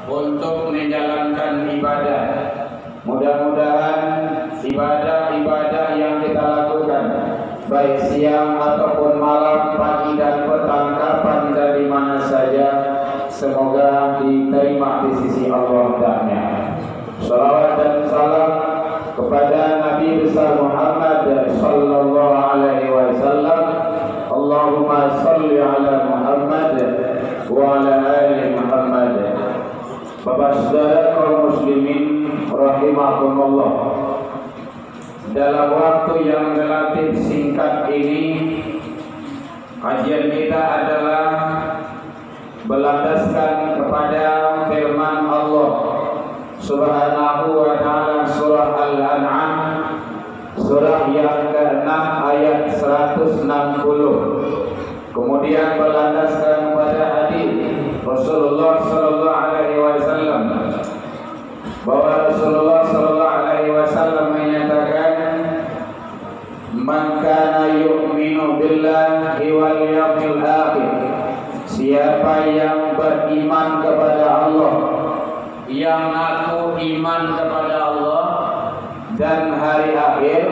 untuk menjalankan ibadah. Mudah-mudahan ibadah-ibadah yang kita lakukan, baik siang ataupun malam, pagi dan petang, kapan dari mana saja, semoga diterima di sisi Allah Ta'ala. Salawat dan salam kepada Nabi besar Muhammad sallallahu alaihi wasallam. Allahumma salli ala Muhammad wa ala ali Muhammad. Bapak saudara kaum muslimin rahimakumullah, dalam waktu yang relatif singkat ini kajian kita adalah berlandaskan kepada firman Allah Subhanahu wa ta'ala, surah Al-An'am, surah yang ke-6 ayat 160. Kemudian berlandaskan kepada hadis Rasulullah sallallahu alaihi wasallam, bahwa Rasulullah sallallahu alaihi wasallam menyatakan, "Man kana yu'minu billahi wal yawmil akhir." Siapa yang beriman kepada Allah, yang mengaku iman kepada Allah dan hari akhir,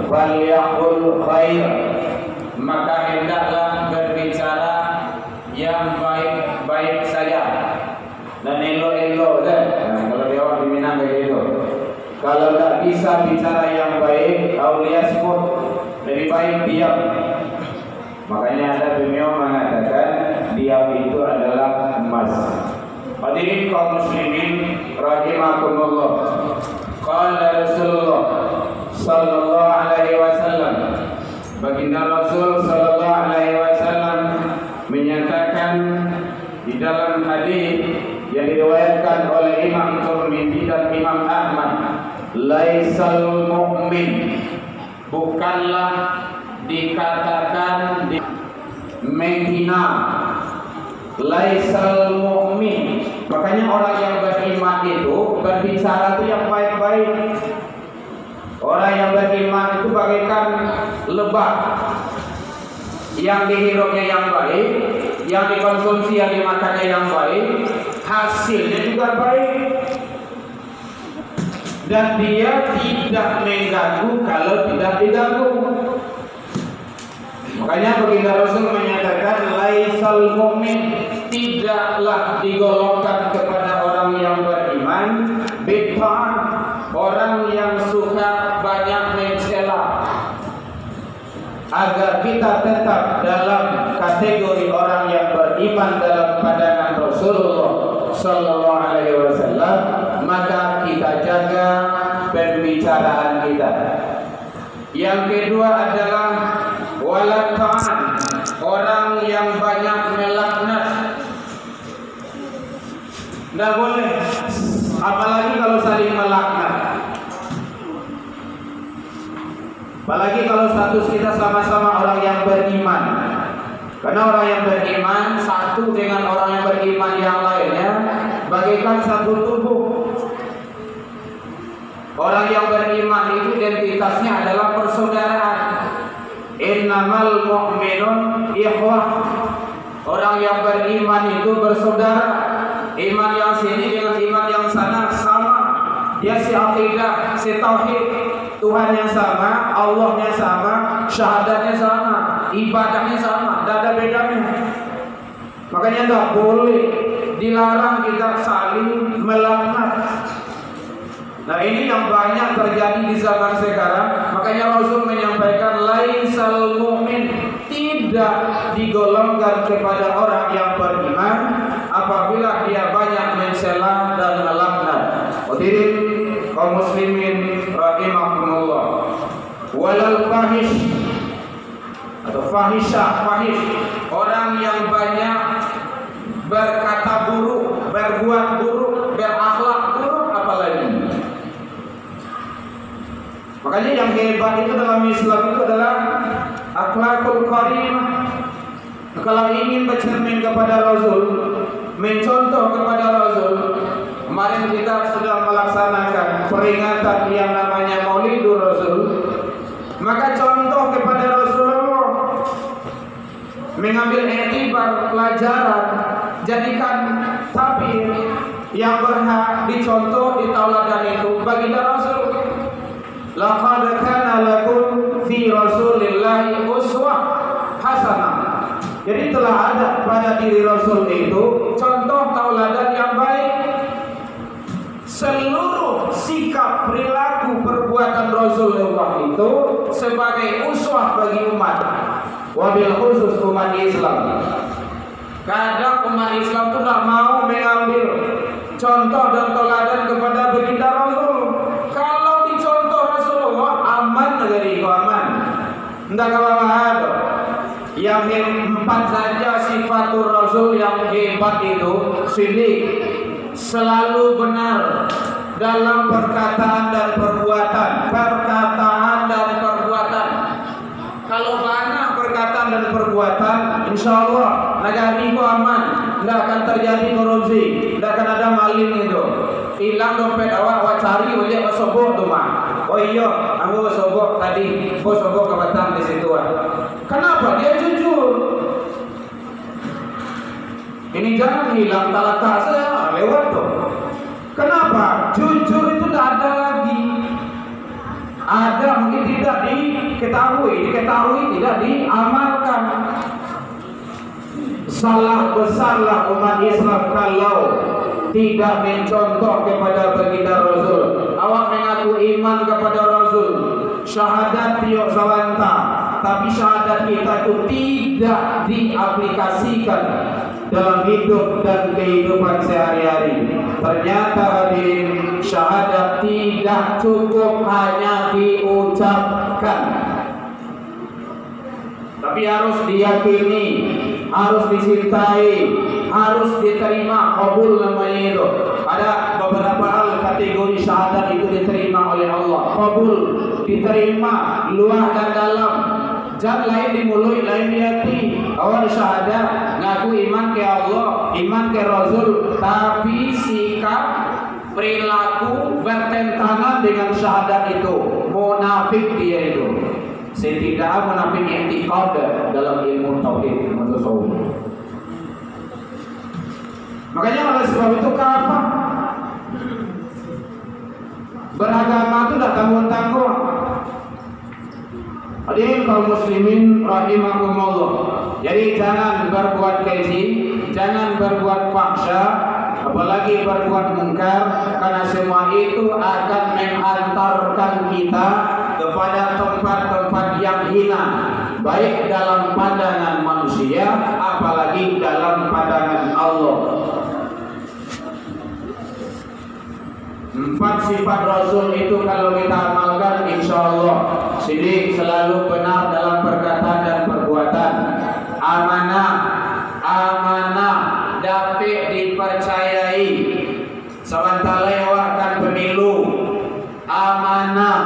falyaqul khair, maka hendaklah berbicara yang baik-baik saja dan elok-elok kan. Nah, kalau dia orang di Minang kayak gitu. Kalau tak bisa bicara yang baik, auliasmut, lebih baik diam. Makanya ada beliau mengatakan diam itu adalah emas. Hadirin kaum muslimin rahimakumullah. Qala Rasulullah sallallahu alaihi wasallam, baginda Rasul sallallahu alaihi wasallam menyatakan di dalam hadis yang diriwayatkan oleh Imam Tirmidzi dan Imam Ahmad, laisal mu'min, bukanlah dikatakan menghina, laisal mu'min. Makanya orang yang beriman itu berbicara itu yang baik-baik. Orang yang beriman itu bagaikan lebah, yang dihirupnya yang baik, yang dikonsumsi, yang dimakannya yang baik, hasilnya juga baik, dan dia tidak mengganggu kalau tidak diganggu. Makanya baginda Rasul menyatakan, laisal mu'min, tidaklah digolongkan kepada orang yang beriman bid'ah, orang yang suka banyak mencela. Agar kita tetap dalam kategori orang yang beriman dalam pandangan Rasulullah sallallahu alaihi wasallam, maka kita jaga pembicaraan kita. Yang kedua adalah walatan, orang yang banyak melaknat. Tidak boleh, apalagi kalau saling melaknat. Apalagi kalau status kita sama-sama orang yang beriman. Karena orang yang beriman satu dengan orang yang beriman yang lainnya bagaikan satu tubuh. Orang yang beriman itu identitasnya adalah persaudaraan. Innamal mu'minun ikhwah. Orang yang beriman itu bersaudara. Iman yang sini dengan iman yang sana sama. Dia si akidah, si tauhid, Tuhannya sama, Allahnya sama, syahadatnya sama, ibadahnya sama, tidak ada bedanya. Makanya tidak boleh, dilarang kita saling melaknat. Nah, ini yang banyak terjadi di zaman sekarang. Makanya Rasul menyampaikan, laisal mu'min, tidak digolongkan kepada orang yang beriman apabila dia banyak mencela dan melaknat. Hadirin kaum muslimin rahimakumullah. Walal fahish atau fahisyah, fahish, orang yang banyak berkata buruk, berbuat buruk, berakhlak buruk, apalagi. Makanya yang hebat itu dalam Islam itu adalah akhlakul karimah. Kalau ingin bercermin kepada Rasul, mencontoh kepada Rasul, kemarin kita sudah melaksanakan peringatan yang namanya Maulidur Rasul, maka contoh kepada Rasulullah, mengambil iktibar pelajaran, jadikan tabir yang berhak dicontoh, ditauladan itu baginda Rasul. Laqad kana lakum fi Rasulillahi uswah hasanah. Jadi telah ada pada diri Rasul itu contoh tauladan yang baik. Seluruh sikap, perilaku, perbuatan Rasulullah itu sebagai uswah bagi umat, wabil khusus umat Islam. Kadang umat Islam itu tidak mau mengambil contoh dan tauladan kepada baginda Rasul. Kalau dicontoh Rasulullah, aman negara itu aman. Tidak apa-apa. Yang empat saja sifatul Rasul yang hebat itu, sidik, selalu benar dalam perkataan dan perbuatan. Perkataan dan perbuatan. Kalau banyak perkataan dan perbuatan, insya Allah negara itu aman. Tidak akan terjadi korupsi, tidak akan ada maling itu. Hilang dompet awak cari oleh sobok tu mah. Oh iya, aku sobok tadi, aku sobok ke Batam di situ. Kenapa? Dia jujur. Ini jangan hilang talata saya lewat tuh. Kenapa? Jujur itu tidak ada lagi. Ada mungkin tidak diketahui tidak diamalkan. Salah besarlah umat Islam kalau tidak mencontoh kepada baginda Rasul. Awak mengaku iman kepada Rasul, syahadat tiok sawanta, tapi syahadat kita itu tidak diaplikasikan dalam hidup dan kehidupan sehari-hari. Ternyata hadirin, syahadat tidak cukup hanya diucapkan, tapi harus diyakini, harus dicintai, harus diterima, qabul namanya itu. Ada beberapa hal kategori syahadat itu diterima oleh Allah, qabul, diterima luar dan dalam. Jangan lain di mulut, lain di hati. Awal syahadat ngaku iman ke Allah, iman ke Rasul, tapi sikap, perilaku bertentangan dengan syahadat itu, munafik dia itu. Setidaknya munafik i'tiqad dalam ilmu tauhid atau tasawuf. Makanya oleh sebab itu kafir. Beragama itu tidak tanggung-tanggung. Hadirin kaum muslimin rahimakumullah. Jadi jangan berbuat keji, jangan berbuat fahsya, apalagi berbuat mungkar, karena semua itu akan mengantarkan kita kepada tempat-tempat yang hina, baik dalam pandangan manusia, apalagi dalam pandangan Allah. 4 sifat Rasul itu kalau kita amalkan, insya Allah sidik, selalu benar dalam perkataan dan perbuatan. Amanah, amanah dapat dipercayai. Sementara lewatkan pemilu, amanah,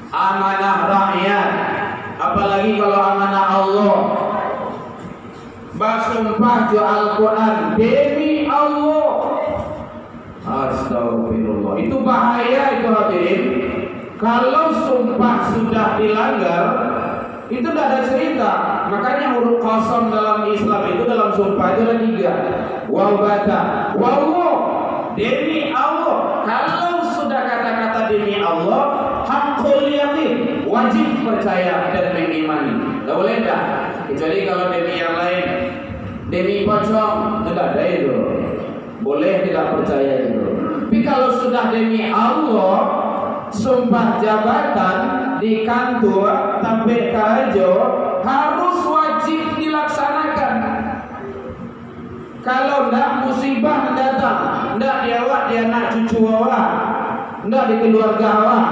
amanah rakyat, apalagi kalau amanah Allah. Bersumpah di Al-Quran demi Allah. Astagfirullah. Itu bahaya itu hadirin. Kalau sumpah sudah dilanggar, itu tidak ada cerita. Makanya huruf qasam dalam Islam itu, dalam sumpah itu ada 3. Wabata, wallah, demi Allah. Kalau sudah kata-kata demi Allah, hakul yakin, wajib percaya dan mengimani. Tidak boleh tidak. Kecuali kalau demi yang lain, demi pocong, tidak ada itu. Boleh tidak percaya itu. Tapi kalau sudah demi Allah, sumpah jabatan di kantor sampai kerja harus wajib dilaksanakan. Kalau tidak, musibah mendatang. Tidak di awak, di anak cucu awak, tidak di keluarga awak.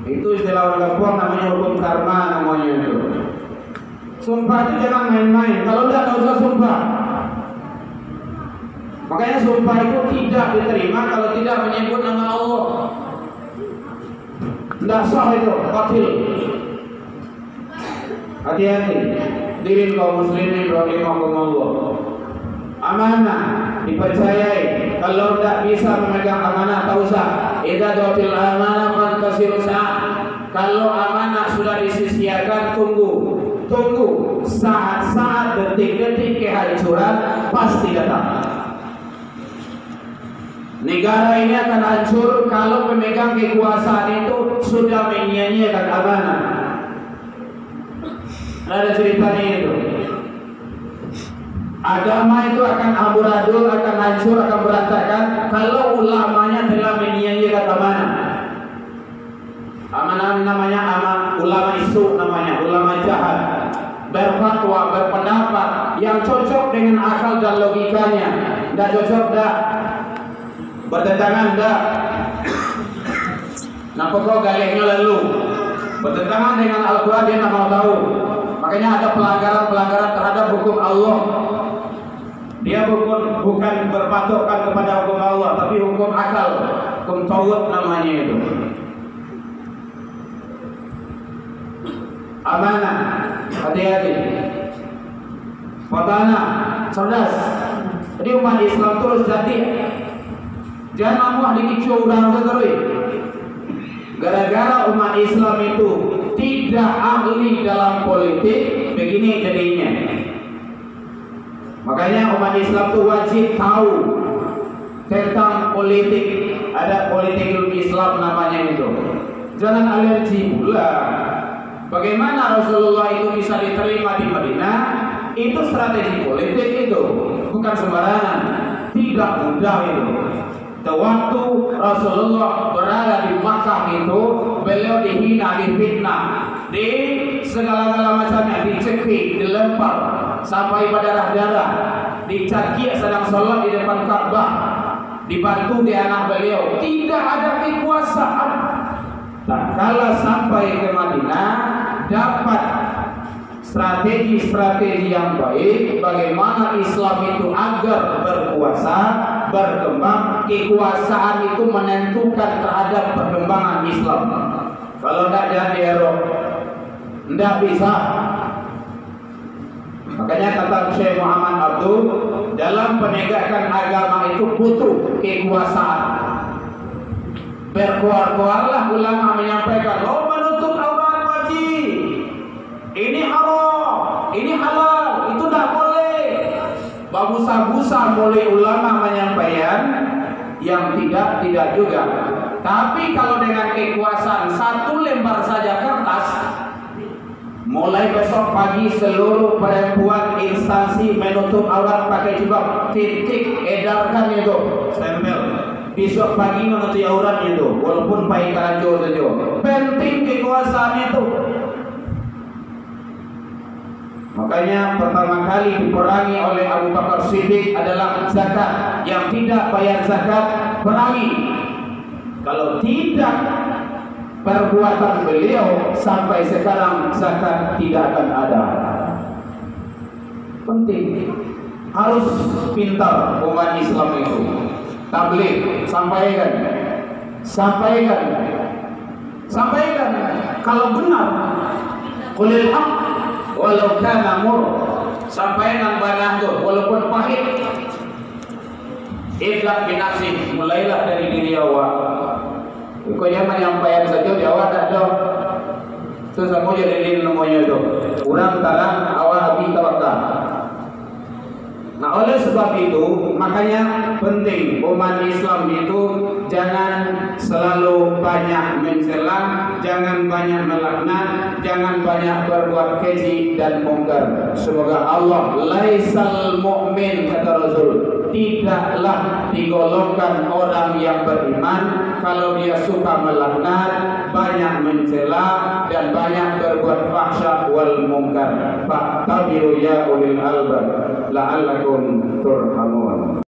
Itu istilah orang kampung namanya hukum karma namanya itu. Sumpah itu jangan main-main. Kalau tidak usah sumpah. Makanya sumpah itu tidak diterima kalau tidak menyebut nama Allah. Tidak sah itu, batil. Hati-hati. Diri kaum muslimin rahimakumullah. Amanah dipercayai. Kalau tidak bisa memegang amanah, tak usah. Idza datil amanah fantasiru sa'at. Kalau amanah sudah disisiakan, tunggu saat-saat saat-saat, detik-detik kehancuran pasti datang. Negara ini akan hancur kalau pemegang kekuasaan itu sudah menyia-nyiakan amanah. Ada ceritanya itu. Agama itu akan amburadul, akan hancur, akan berantakan kalau ulamanya telah menyia-nyiakan amanah. Amanah namanya ulama isu, namanya ulama jahat, berfatwa, berpendapat yang cocok dengan akal dan logikanya, tidak cocok, tidak bertentangan, tidak. Nah pokok galeknya lalu bertentangan dengan Al-Quran, dia tak mau tahu. Makanya ada pelanggaran-pelanggaran terhadap hukum Allah. Dia bukan berpatokkan kepada hukum Allah, tapi hukum akal, hukum tawud namanya itu. Amanah, hati-hati. Fatana, cerdas. Jadi umat Islam terus jadi. Jangan mau dikicau orang terus. Gara-gara umat Islam itu tidak ahli dalam politik, begini jadinya. Makanya umat Islam itu wajib tahu tentang politik. Ada politik Islam namanya itu. Jangan alergi pula. Bagaimana Rasulullah itu bisa diterima di Madinah? Itu strategi politik itu, bukan sembarangan. Tidak mudah itu. Waktu Rasulullah berada di Makkah itu, beliau dihina, difitnah, di segala-gala macamnya, dicekik, dilempar sampai berdarah-darah, dicaci sedang sholat di depan Ka'bah, dibantu di anak beliau. Tidak ada kekuasaan. Tak kala sampai ke Madinah, dapat strategi-strategi yang baik bagaimana Islam itu agar berkuasa, berkembang. Kekuasaan itu menentukan terhadap perkembangan Islam. Kalau tidak jadi Eropa, tidak bisa. Makanya kata Syekh Muhammad Abdul, dalam penegakan agama itu butuh kekuasaan. Berkuar-kuarlah ulama menyampaikan, oh menutup aurat wajib, ini haram, ini halal, itu tidak boleh. Babusa-busa mulai ulama menyampaikan, yang tidak juga. Tapi kalau dengan kekuasaan satu lembar saja kertas, mulai besok pagi seluruh perempuan instansi menutup aurat pakai jilbab, titik, edarkan itu, stempel. Besok pagi menutup aurat itu, walaupun pakai karanjo saja. Penting kekuasaan itu. Makanya pertama kali diperangi oleh Abu Bakar Siddiq adalah zakat. Yang tidak bayar zakat, perangi. Kalau tidak, perbuatan beliau sampai sekarang zakat tidak akan ada. Penting. Harus pintar umat Islam itu. Tabligh, sampaikan. Kalau benar, qulil haq walau kana mur, sampaikan banah itu walaupun pahit. Ibda binafsi, mulailah dari diri awak. Kau jangan menyampaikan saja di awak tak ada. Terus aku jadi namanya itu. Kurang tarang awak habis tawakal. Nah oleh sebab itu makanya penting umat Islam itu jangan selalu banyak mencela, jangan banyak melaknat, jangan banyak berbuat keji dan mungkar. Semoga Allah laisal mu'min, kata Rasul, tidaklah digolongkan orang yang beriman kalau dia suka melaknat, banyak mencela dan banyak berbuat fahsya wal mungkar. Fattabi'u ya ulil albab la'allakum turhamun.